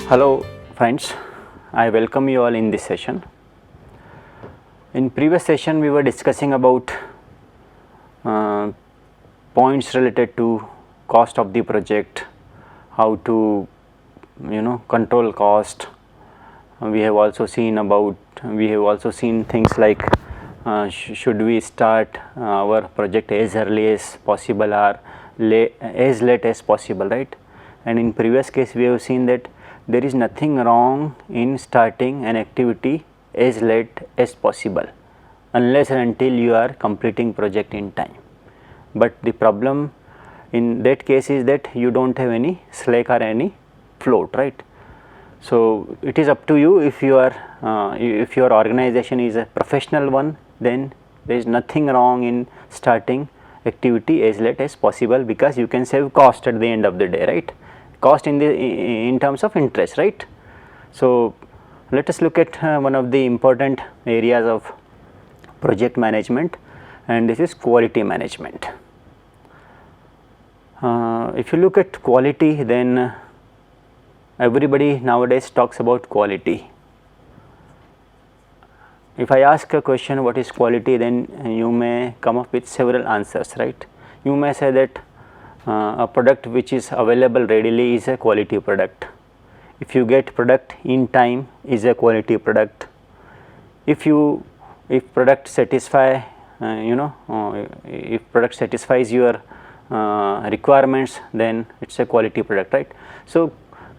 Hello friends, I welcome you all in this session. In previous session we were discussing about points related to cost of the project, how to control cost. We have also seen things like should we start our project as early as possible or as late as possible, right? And in previous case we have seen that there is nothing wrong in starting an activity as late as possible unless and until you are completing project in time. But the problem in that case is that you do not have any slack or any float, right? So it is up to you. If your organization is a professional one, then there is nothing wrong in starting activity as late as possible, because you can save cost at the end of the day, right? Cost in terms of interest, right? So let us look at one of the important areas of project management, and this is quality management. If you look at quality, then everybody nowadays talks about quality. If I ask a question, what is quality, then you may come up with several answers, right? You may say that a product which is available readily is a quality product. If you get product in time is a quality product. If product satisfy if product satisfies your requirements, then it is a quality product, right? So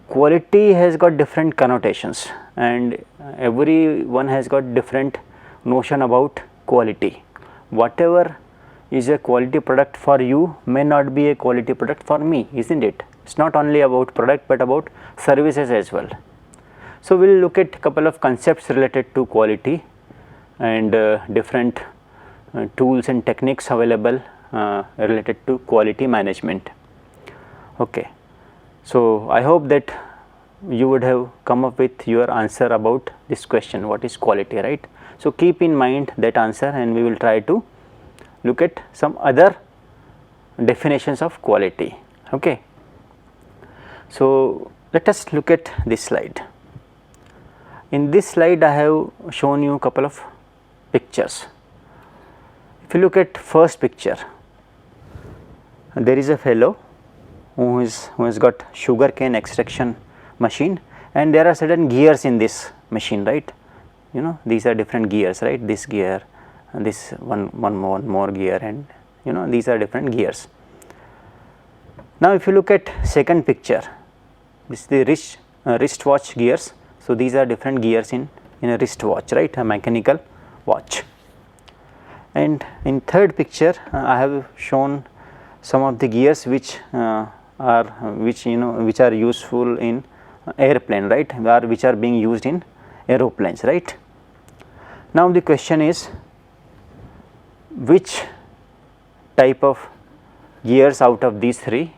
quality has got different connotations, and everyone has got different notion about quality. Whatever is a quality product for you may not be a quality product for me, isn't it? It is not only about product but about services as well. So we will look at a couple of concepts related to quality and different tools and techniques available related to quality management. Okay. So I hope that you would have come up with your answer about this question, what is quality, right? So keep in mind that answer, and we will try to look at some other definitions of quality. Okay. So let us look at this slide. In this slide I have shown you a couple of pictures. If you look at first picture, there is a fellow who has got sugarcane extraction machine, and there are certain gears in this machine, right? These are different gears, right? This gear, and this one more gear, and these are different gears. Now if you look at second picture, this is the wristwatch gears. So these are different gears in a wristwatch, right? A mechanical watch. And in third picture I have shown some of the gears which are useful in airplane, right? Or which are being used in aeroplanes, right? Now the question is, which type of gears out of these three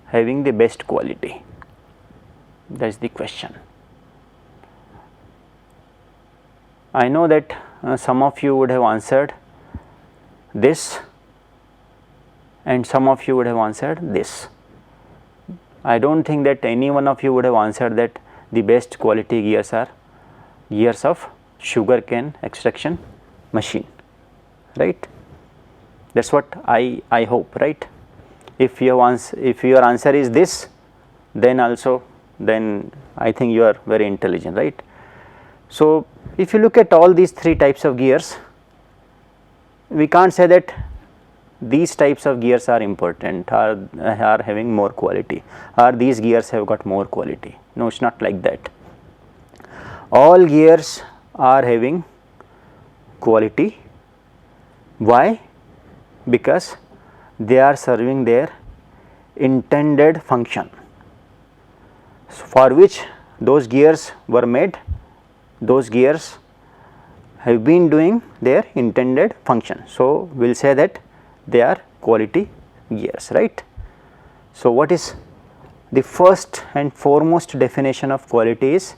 having the best quality? That is the question. I know that some of you would have answered this, and some of you would have answered this. I do not think that any one of you would have answered that the best quality gears are gears of sugarcane extraction machine, right? That is what I hope, right? If your answer is this, then I think you are very intelligent, right? So if you look at all these three types of gears, we can't say that these types of gears are important, are having more quality, or these gears have got more quality. No, it is not like that. All gears are having quality. Why? Because they are serving their intended function, for which those gears were made. Those gears have been doing their intended function. So we will say that they are quality gears, right? So what is the first and foremost definition of quality is,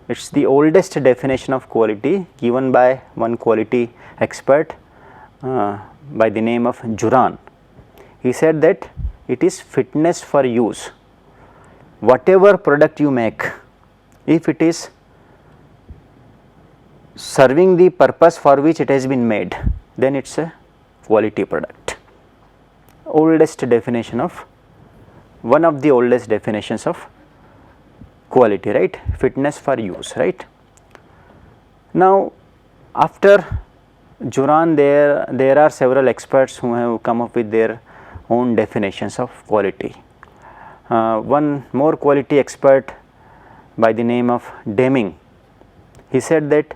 it is the oldest definition of quality given by one quality expert by the name of Juran. He said that it is fitness for use. whatever product you make, if it is serving the purpose for which it has been made, then it is a quality product. Oldest definition of, one of the oldest definitions of quality, right? Fitness for use, right? Now, after Juran, there are several experts who have come up with their own definitions of quality. One more quality expert by the name of Deming, he said that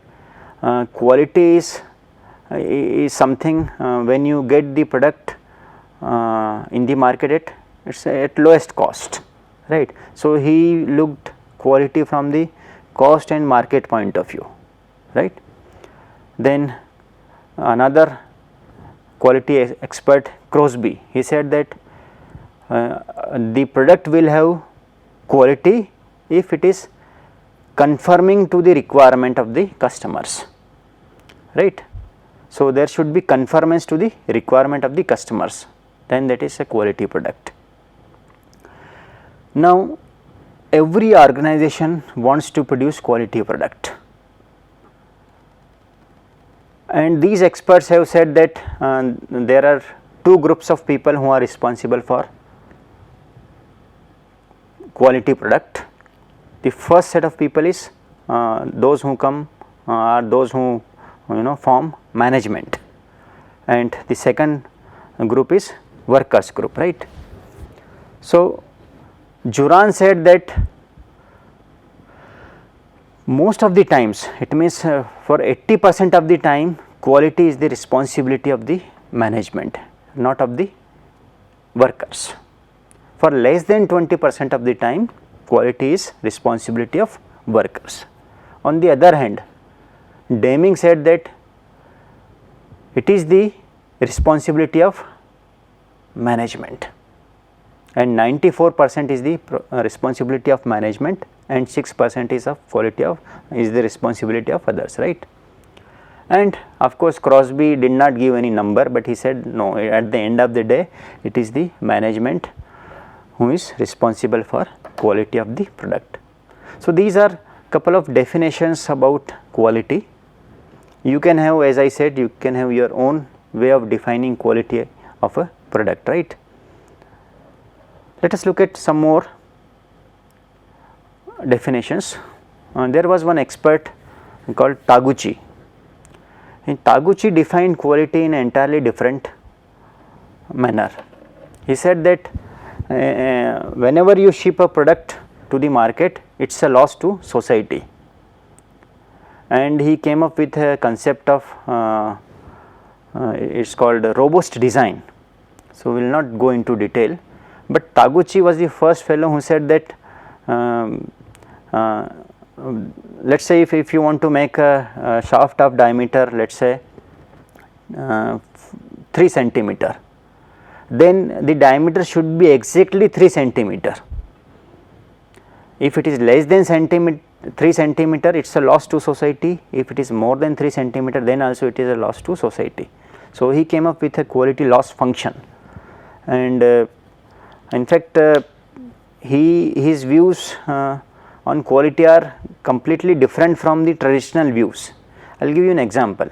quality is something when you get the product in the market at lowest cost, right. So, he looked quality from the cost and market point of view, right. Then another quality expert, Crosby, he said that the product will have quality if it is conforming to the requirement of the customers, right. So, there should be conformance to the requirement of the customers, then that is a quality product. Now, every organization wants to produce quality product, and these experts have said that there are two groups of people who are responsible for quality product. The first set of people is those who come are those who form management, and the second group is workers group, right. So, Juran said that most of the times, it means for 80% of the time, quality is the responsibility of the management, not of the workers. For less than 20% of the time, quality is responsibility of workers. On the other hand, Deming said that it is the responsibility of management, and 94% is the responsibility of management, and 6% is of quality of is the responsibility of others, right. And of course, Crosby did not give any number, but he said no, at the end of the day it is the management who is responsible for quality of the product. So, these are couple of definitions about quality. You can have, as I said, you can have your own way of defining quality of a product, right. Let us look at some more definitions. There was one expert called Taguchi. And Taguchi defined quality in an entirely different manner. He said that whenever you ship a product to the market, it is a loss to society, and he came up with a concept of it is called robust design. So, we will not go into detail, but Taguchi was the first fellow who said that let us say if you want to make a shaft of diameter, let us say 3 centimeter, then the diameter should be exactly 3 centimeter. If it is less than 3 centimeter, it is a loss to society. If it is more than 3 centimeter, then also it is a loss to society. So, he came up with a quality loss function, and in fact, his views on quality are completely different from the traditional views. I will give you an example.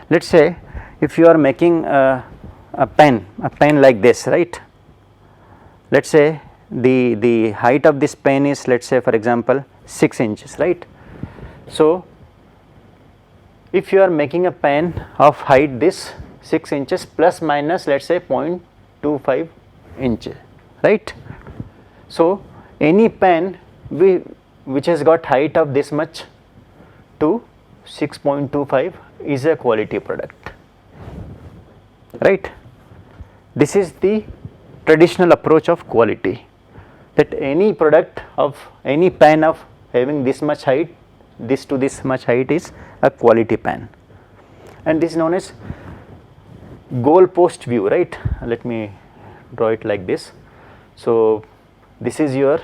Let us say if you are making a pen like this, right. Let us say the height of this pen is, let us say for example 6 inches, right. So, if you are making a pen of height this 6 inches plus minus let us say 0.25 inches, right. So, any pen which has got height of this much to 6.25 is a quality product, right. This is the traditional approach of quality, that any product of any pen of having this much height, this to this much height is a quality pen, and this is known as goal post view, right. Let me draw it like this. So, this is your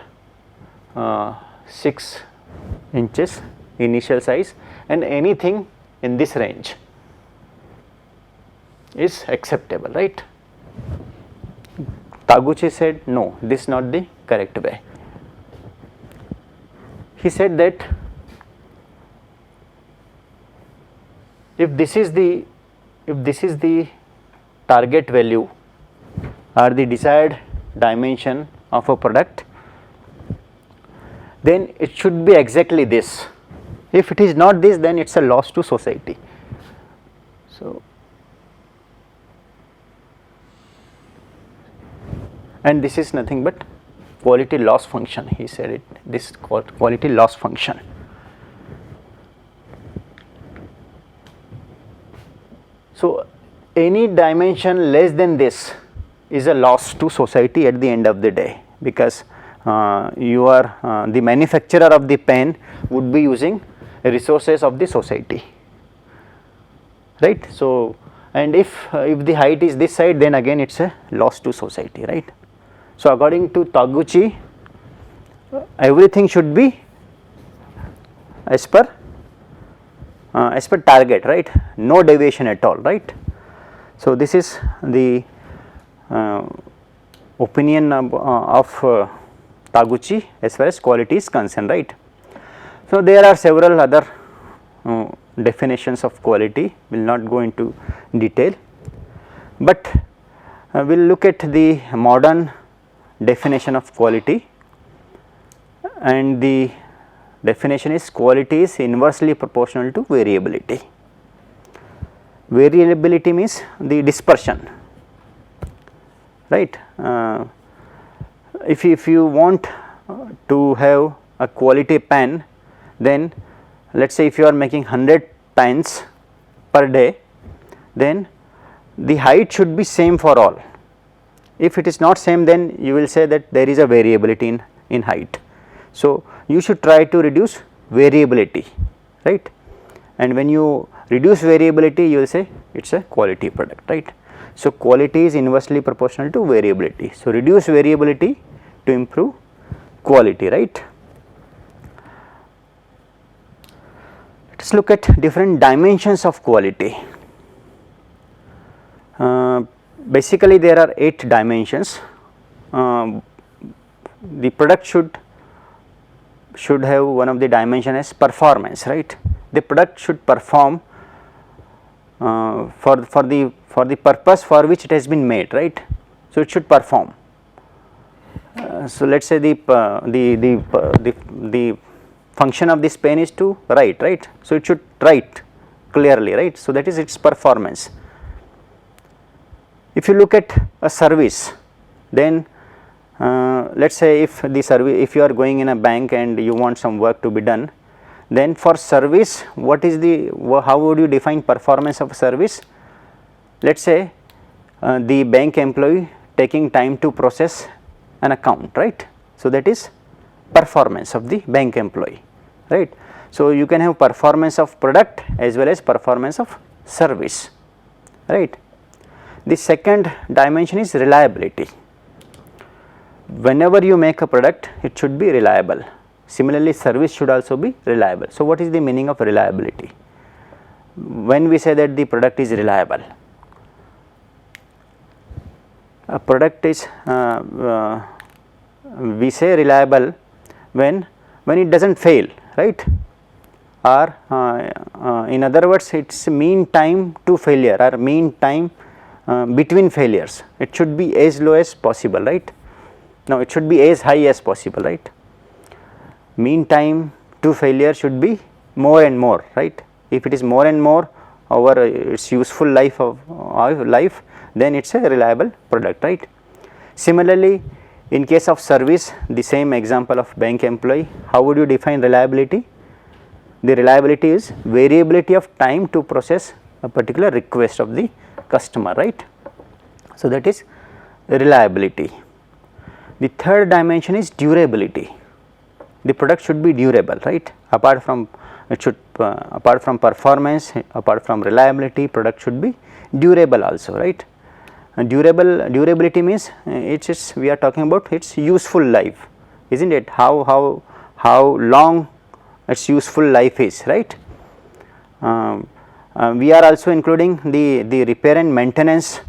6 inches initial size, and anything in this range is acceptable, right. Taguchi said no, this is not the correct way. he said that if this is the target value or the desired dimension of a product, then it should be exactly this. If it is not this, then it is a loss to society. So, and this is nothing but quality loss function, he said it, this quality loss function. So, any dimension less than this is a loss to society at the end of the day, because you are the manufacturer of the pen would be using resources of the society, right. So, and if the height is this side, then again it is a loss to society, right. So, according to Taguchi, everything should be as per target, right, no deviation at all, right. So, this is the opinion of Taguchi as far as quality is concerned, right. So, there are several other definitions of quality, we will not go into detail, but we will look at the modern definition of quality, and the definition is quality is inversely proportional to variability. Variability means the dispersion, right. If you want to have a quality pen, then let us say if you are making 100 pens per day, then the height should be same for all. If it is not same, then you will say that there is a variability in height. So, you should try to reduce variability, right, and when you reduce variability, you will say it is a quality product, right. So, quality is inversely proportional to variability. So, reduce variability to improve quality, right. Let us look at different dimensions of quality. Basically, there are 8 dimensions. The product should have one of the dimension as performance, right. The product should perform for the purpose for which it has been made, right. So, it should perform. So, let us say the function of this pen is to write, right. So, it should write clearly, right. So, that is its performance. If you look at a service, then let us say if you are going in a bank and you want some work to be done, then for service, how would you define performance of service? Let us say the bank employee taking time to process an account, right. So, that is performance of the bank employee, right. So, you can have performance of product as well as performance of service, right. The second dimension is reliability. Whenever you make a product, it should be reliable. Similarly, service should also be reliable. So, what is the meaning of reliability? When we say that the product is reliable, a product is we say reliable when it does not fail, right, or in other words, its mean time to failure or mean time between failures, it should be as low as possible, right. Now, it should be as high as possible, right. Mean time to failure should be more and more, right. If it is more and more over its useful life then it is a reliable product, right. Similarly, in case of service, the same example of bank employee, how would you define reliability? The reliability is variability of time to process a particular request of the customer, right. So, that is reliability. The third dimension is durability. The product should be durable, right. Apart from performance, apart from reliability, product should be durable also, right. Durability means we are talking about its useful life, isn't it? How long its useful life is, right. We are also including the repair and maintenance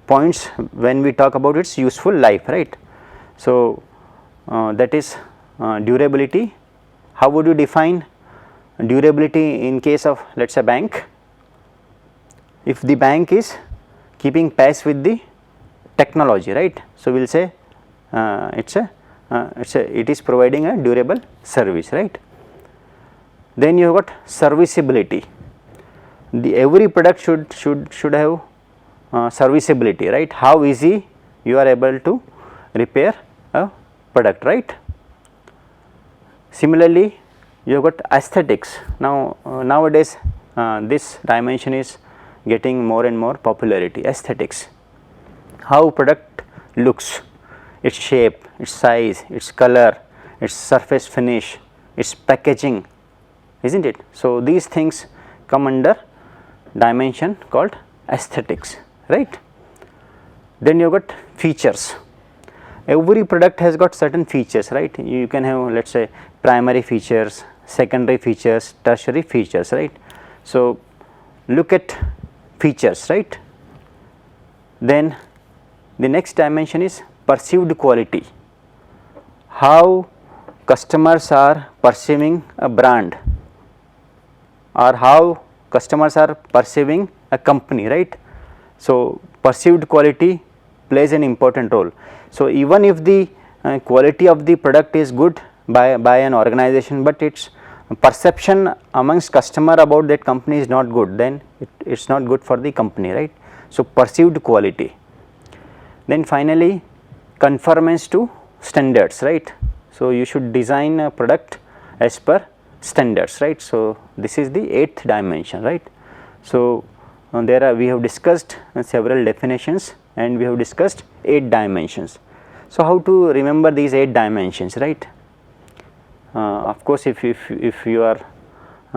points when we talk about its useful life, right. So, that is durability How would you define durability in case of, let us say, bank? If the bank is keeping pace with the technology, right? So, we will say it is providing a durable service, right? Then you have got serviceability. Every product should have serviceability, right? How easy you are able to repair a product, right? Similarly, you have got aesthetics. Now nowadays this dimension is getting more and more popularity. Aesthetics, how product looks, its shape, its size, its color, its surface finish, its packaging, isn't it? So, these things come under dimension called aesthetics, right? Then you have got features. Every product has got certain features, right? You can have, let us say, primary features, secondary features, tertiary features, right? So, look at features, right? Then the next dimension is perceived quality. How customers are perceiving a brand, or how customers are perceiving a company, right? So, perceived quality plays an important role. So, even if the quality of the product is good by an organization, but its perception amongst customer about that company is not good, then it is not good for the company, right? So, perceived quality. Then finally, conformance to standards, right? So, you should design a product as per standards, right? So, this is the 8th dimension, right? So, we have discussed several definitions and we have discussed 8 dimensions. So, how to remember these 8 dimensions, right? Of course, if you are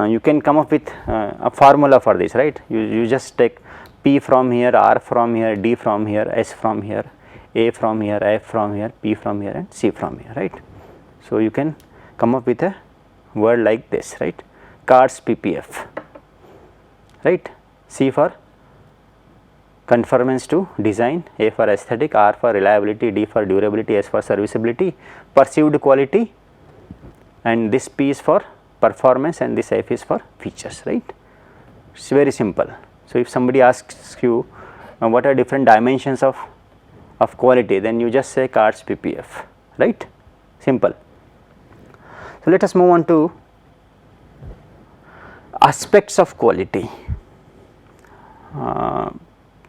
you can come up with a formula for this, right? You just take P from here, R from here, D from here, S from here, A from here, F from here, P from here and C from here, right? So, you can come up with a word like this, right? CARS PPF, right? C for conformance to design, A for aesthetic, R for reliability, D for durability, S for serviceability, perceived quality, and this P is for performance and this F is for features, right? It is very simple. So, if somebody asks you what are different dimensions of quality, then you just say CARS PPF, right? Simple. So, let us move on to aspects of quality.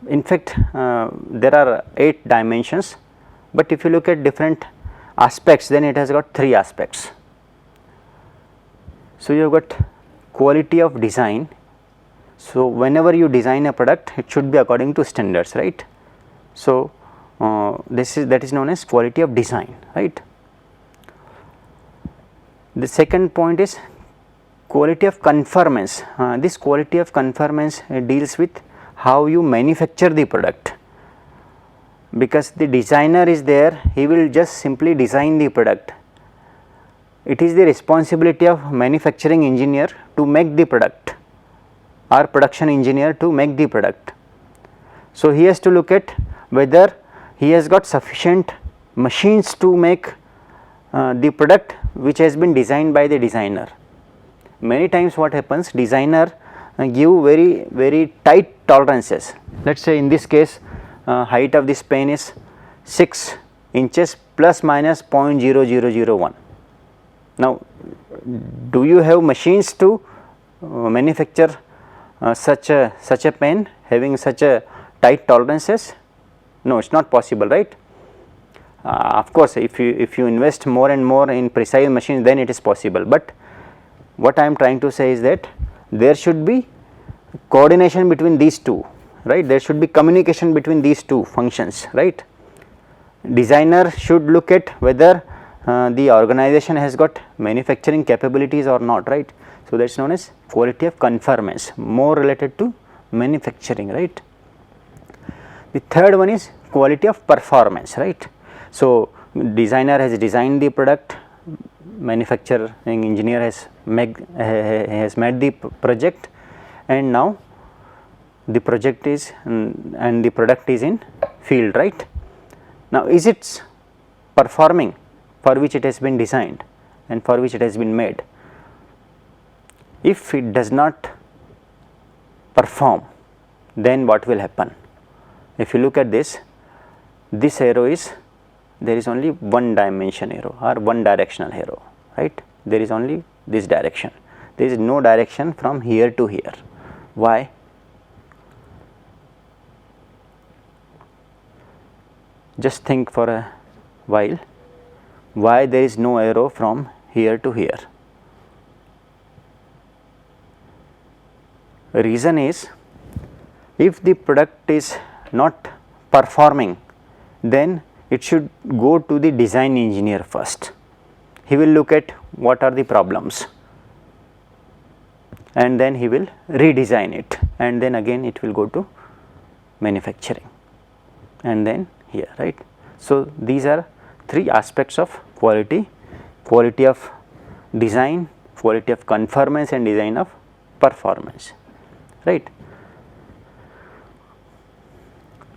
In fact, there are 8 dimensions, but if you look at different aspects, then it has got 3 aspects. So, you have got quality of design. So, whenever you design a product, it should be according to standards, right? So, that is known as quality of design, right? The second point is quality of conformance. This quality of conformance deals with how you manufacture the product, because the designer is there, he will just simply design the product. It is the responsibility of manufacturing engineer to make the product, or production engineer to make the product. So, he has to look at whether he has got sufficient machines to make the product which has been designed by the designer. Many times what happens, designer give very tight tolerances. Let us say in this case height of this pen is 6 inches plus minus 0.0001. Now, do you have machines to manufacture such a pen having such a tight tolerances? No, it is not possible, right? Of course, if you invest more and more in precise machines, then it is possible, but what I am trying to say is that there should be coordination between these two, right? There should be communication between these two functions, right? Designer should look at whether the organization has got manufacturing capabilities or not, right? So, that is known as quality of conformance, more related to manufacturing, right? The third one is quality of performance, right? So, designer has designed the product, manufacturing engineer has made the project, and now the project is and the product is in field, right? Now, is it performing for which it has been designed and for which it has been made? if it does not perform, then what will happen? If you look at this arrow is, there is only one dimension arrow or one directional arrow, right? There is only this direction, there is no direction from here to here. Why? Just think for a while, why there is no arrow from here to here? Reason is, if the product is not performing, then it should go to the design engineer first. He will look at what are the problems, and then he will redesign it, and then again it will go to manufacturing, and then here, right. So, these are three aspects of quality: quality of design, quality of conformance, and design of performance, right.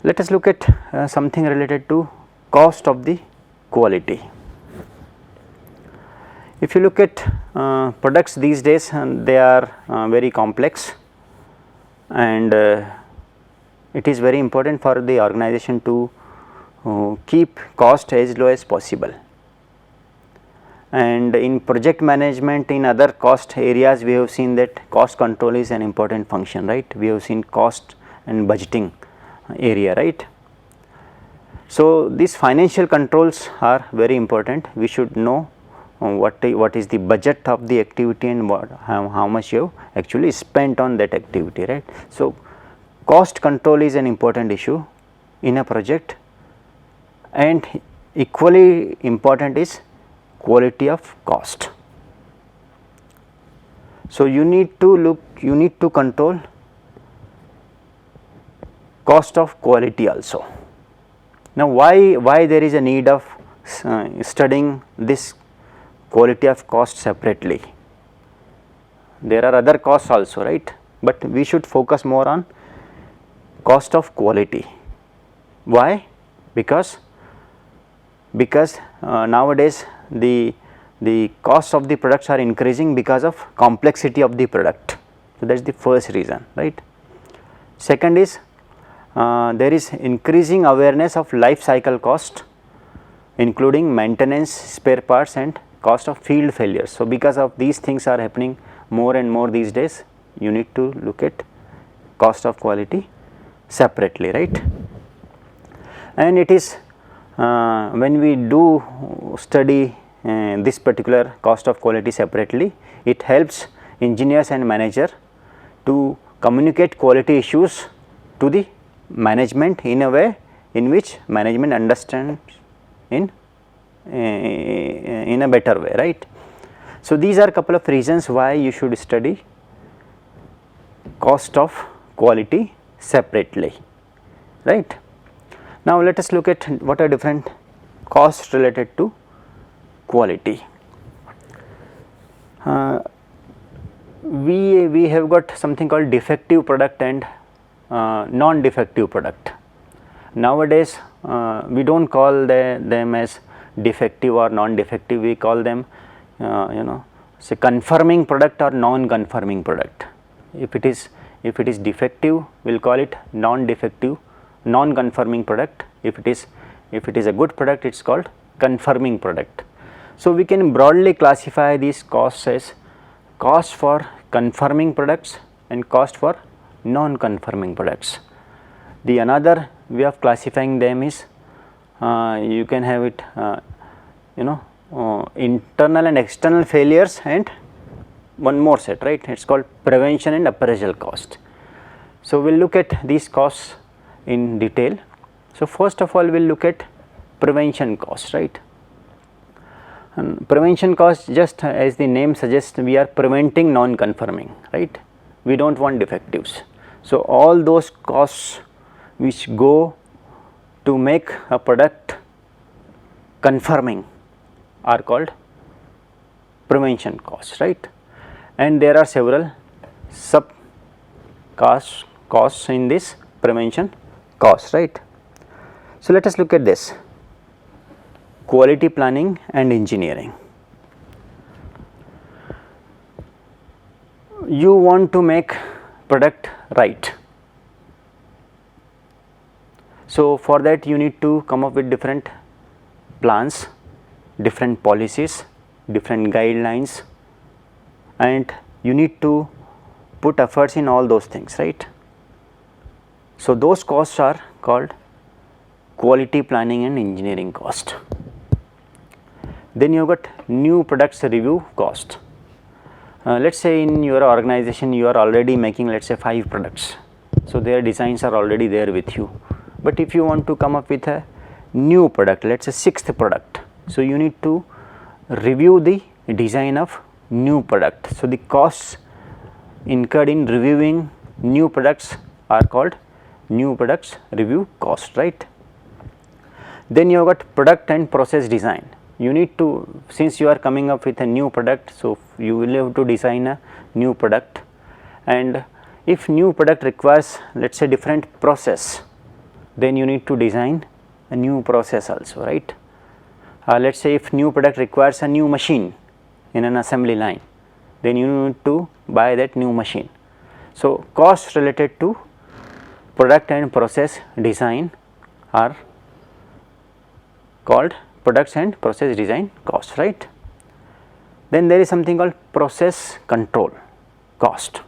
Let us look at something related to cost of the quality. If you look at products these days, they are very complex, and it is very important for the organization to keep cost as low as possible. And in project management, in other cost areas, we have seen that cost control is an important function, right. We have seen cost and budgeting area, right. So, these financial controls are very important. We should know what is the budget of the activity and how much you have actually spent on that activity, right. So, cost control is an important issue in a project, and equally important is quality of cost. So, you need to control cost of quality also. Now, why there is a need of studying this quality of cost separately? There are other costs also, right, but we should focus more on cost of quality. Why? Because nowadays the cost of the products are increasing because of complexity of the product. So, that is the first reason, right. Second is, there is increasing awareness of life cycle cost, including maintenance, spare parts, and cost of field failures. So, because of these things are happening more and more these days, you need to look at cost of quality separately, right. And it is when we do study this particular cost of quality separately, it helps engineers and manager to communicate quality issues to the management in a way in which management understands in a better way, right. So, these are couple of reasons why you should study cost of quality separately, right. Now, let us look at what are different costs related to quality. We have got something called defective product and non-defective product. Nowadays, we do not call them as defective or non-defective, we call them say conforming product or non-conforming product. If it is defective, we will call it non-defective, non-conforming product. If it is a good product, it is called conforming product. So, we can broadly classify these costs as cost for conforming products and cost for non-conforming products. The another way of classifying them is you can have it internal and external failures, and one more set, right, it is called prevention and appraisal cost. So, we will look at these costs in detail. So, first of all we will look at prevention cost, right. And prevention cost, just as the name suggests, we are preventing non-conforming, right, we do not want defectives. So, all those costs which go to make a product conforming are called prevention costs, right. And there are several sub costs in this prevention cost, right. So, let us look at this: quality planning and engineering. you want to make product right. So for that you need to come up with different plans, different policies, different guidelines, and you need to put efforts in all those things, right. So those costs are called quality planning and engineering cost. Then you got new products review cost. Let us say in your organization you are already making, let us say 5 products. So their designs are already there with you, but if you want to come up with a new product, let us say 6th product, so you need to review the design of new product. So the costs incurred in reviewing new products are called new products review cost, right. Then you have got product and process design. You need to, since you are coming up with a new product, so you will have to design a new product, and if new product requires, let us say, different process, then you need to design a new process also, right. Let us say if new product requires a new machine in an assembly line, then you need to buy that new machine. So costs related to product and process design are called products and process design costs, right. Then there is something called process control cost.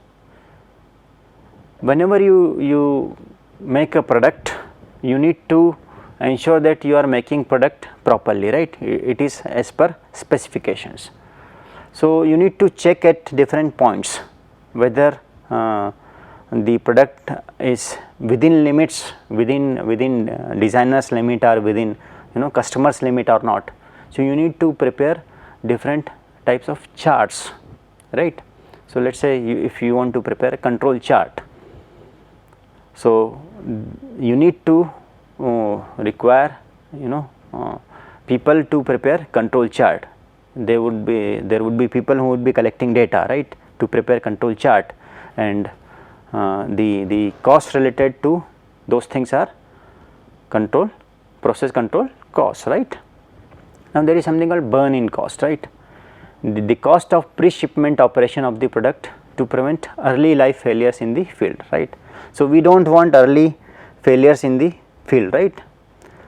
Whenever you make a product, you need to ensure that you are making product properly, right. It is as per specifications. So you need to check at different points whether the product is within limits, within designer's limit or within customer's limit or not. So you need to prepare different types of charts, right. So let us say if you want to prepare a control chart, so you need to require people to prepare control chart. There would be people who would be collecting data, right, to prepare control chart, and the cost related to those things are process control cost, right. Now there is something called burn in cost, right. The cost of pre-shipment operation of the product to prevent early life failures in the field, right. So we do not want early failures in the field, right.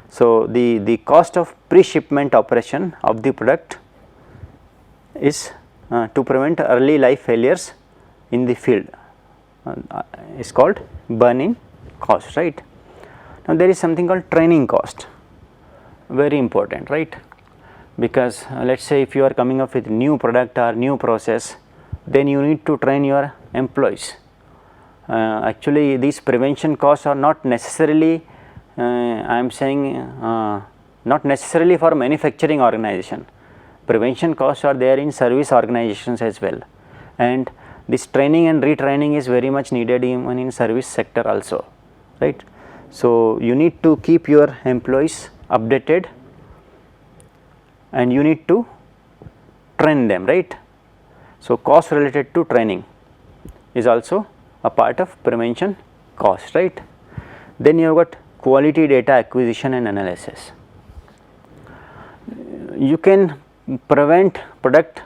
So the cost of pre-shipment operation of the product is to prevent early life failures in the field is called burn in cost, right. Now there is something called training cost, very important, right, because let us say if you are coming up with new product or new process, then you need to train your employees. Actually these prevention costs are not necessarily, I am saying not necessarily for manufacturing organization. Prevention costs are there in service organizations as well, and this training and retraining is very much needed even in service sector also, right. So you need to keep your employees updated and you need to train them, right. So cost related to training is also a part of prevention cost, right. Then you have got quality data acquisition and analysis. You can prevent product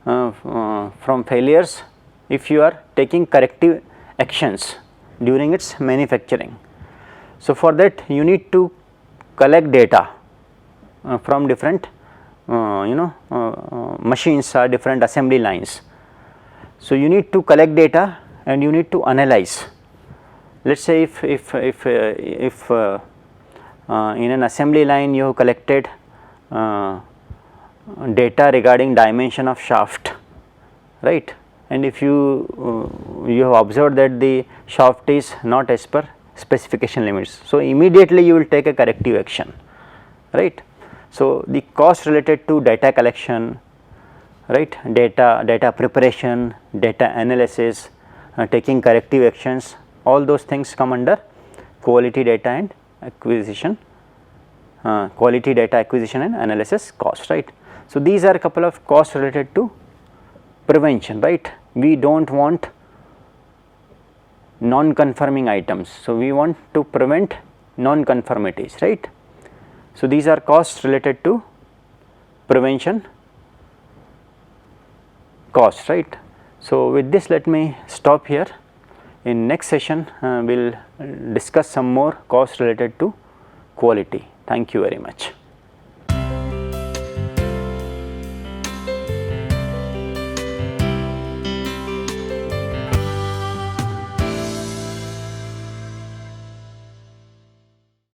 from failures if you are taking corrective actions during its manufacturing. So for that you need to collect data from different machines or different assembly lines. So you need to collect data and you need to analyze. Let us say if in an assembly line you have collected data regarding dimension of shaft, right, and if you have observed that the shaft is not as per specification limits, so immediately you will take a corrective action, right. So the cost related to data collection, right, data preparation, data analysis, taking corrective actions, all those things come under quality data and acquisition, quality data acquisition and analysis cost, right. So these are a couple of costs related to prevention, right. We do not want non-conforming items, so we want to prevent non-conformities, right. So these are costs related to prevention costs, right. So, with this let me stop here. In next session we will discuss some more costs related to quality. Thank you very much.